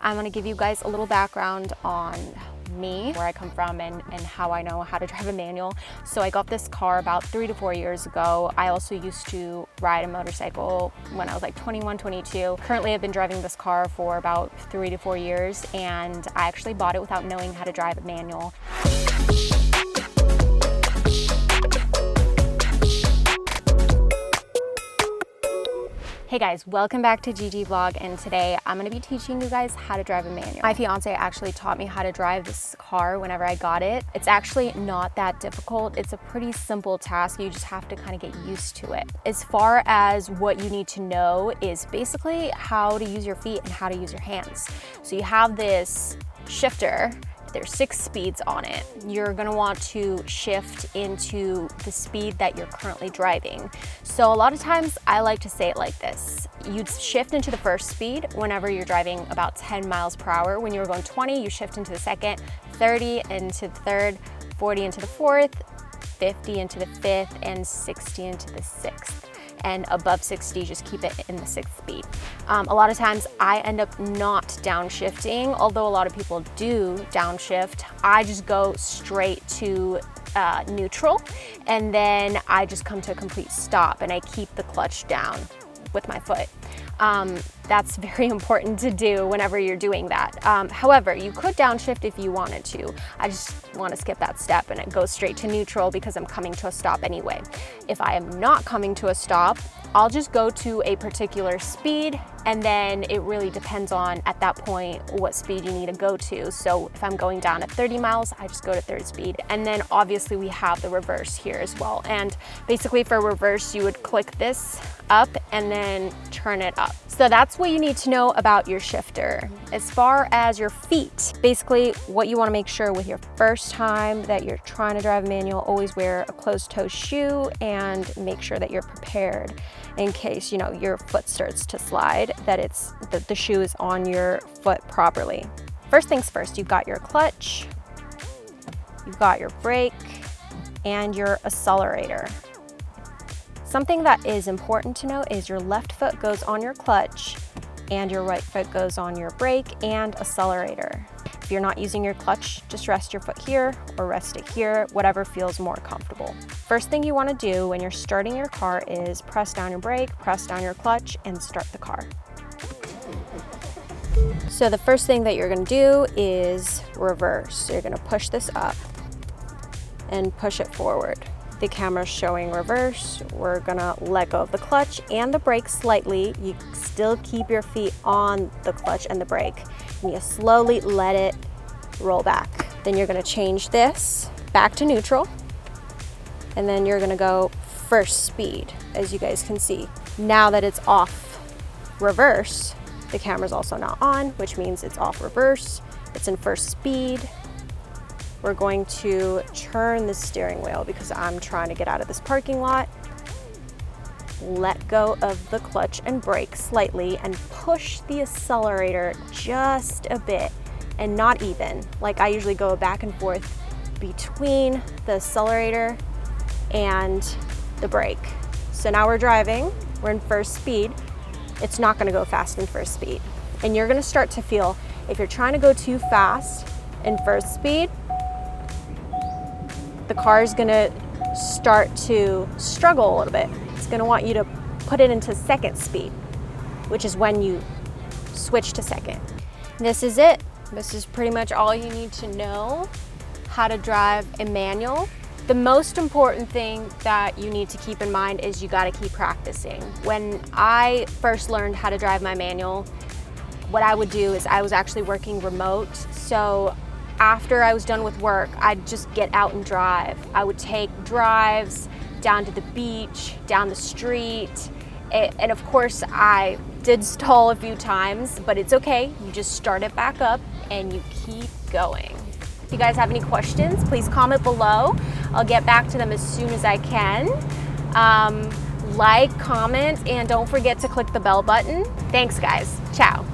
I'm gonna give you guys a little background on me, where I come from, and how I know how to drive a manual. So I got this car about 3 to 4 years ago. I also used to ride a motorcycle when I was like 21, 22. Currently I've been driving this car for about 3 to 4 years, and I actually bought it without knowing how to drive a manual. Hey guys, welcome back to GEGEVlog, and today I'm gonna be teaching you guys how to drive a manual. My fiance actually taught me how to drive this car whenever I got it. It's actually not that difficult. It's a pretty simple task. You just have to kind of get used to it. As far as what you need to know is basically how to use your feet and how to use your hands. So you have this shifter. There's 6 speeds on it. You're gonna want to shift into the speed that you're currently driving. So a lot of times I like to say it like this. You'd shift into the first speed whenever you're driving about 10 miles per hour. When you're going 20, you shift into the second, 30 into the third, 40 into the fourth, 50 into the fifth, and 60 into the sixth. And above 60, just keep it in the 6th speed. A lot of times I end up not downshifting, although a lot of people do downshift. I just go straight to neutral, and then I just come to a complete stop, and I keep the clutch down with my foot. That's very important to do whenever you're doing that. However, you could downshift if you wanted to. I just want to skip that step and it goes straight to neutral because I'm coming to a stop anyway. If I am not coming to a stop, I'll just go to a particular speed, and then it really depends on, at that point, what speed you need to go to. So if I'm going down at 30 miles, I just go to 3rd speed. And then obviously we have the reverse here as well. And basically for reverse, you would click this up and then turn it up. So that's what you need to know about your shifter. As far as your feet, basically what you want to make sure with your first time that you're trying to drive a manual, always wear a closed-toe shoe and make sure that you're prepared in case, your foot starts to slide, that the shoe is on your foot properly. First things first, you've got your clutch, you've got your brake, and your accelerator. Something that is important to know is your left foot goes on your clutch and your right foot goes on your brake and accelerator. If you're not using your clutch, just rest your foot here or rest it here, whatever feels more comfortable. First thing you want to do when you're starting your car is press down your brake, press down your clutch, and start the car. So the first thing that you're going to do is reverse. So you're going to push this up and push it forward. The camera's showing reverse. We're gonna let go of the clutch and the brake slightly. You still keep your feet on the clutch and the brake, and you slowly let it roll back. Then you're gonna change this back to neutral, and then you're gonna go 1st speed, as you guys can see. Now that it's off reverse, the camera's also not on, which means it's off reverse. It's in 1st speed. We're going to turn the steering wheel because I'm trying to get out of this parking lot. Let go of the clutch and brake slightly and push the accelerator just a bit, and not even. Like I usually go back and forth between the accelerator and the brake. So now we're driving, we're in 1st speed. It's not gonna go fast in 1st speed. And you're gonna start to feel, if you're trying to go too fast in 1st speed, the car is gonna start to struggle a little bit. It's gonna want you to put it into 2nd speed, which is when you switch to 2nd. This is it. This is pretty much all you need to know how to drive a manual. The most important thing that you need to keep in mind is you gotta keep practicing. When I first learned how to drive my manual, what I would do is I was actually working remote, so after I was done with work, I'd just get out and drive. I would take drives down to the beach, down the street, and of course I did stall a few times, but it's okay. You just start it back up and you keep going. If you guys have any questions, please comment below. I'll get back to them as soon as I can. Like, comment, and don't forget to click the bell button. Thanks guys, ciao.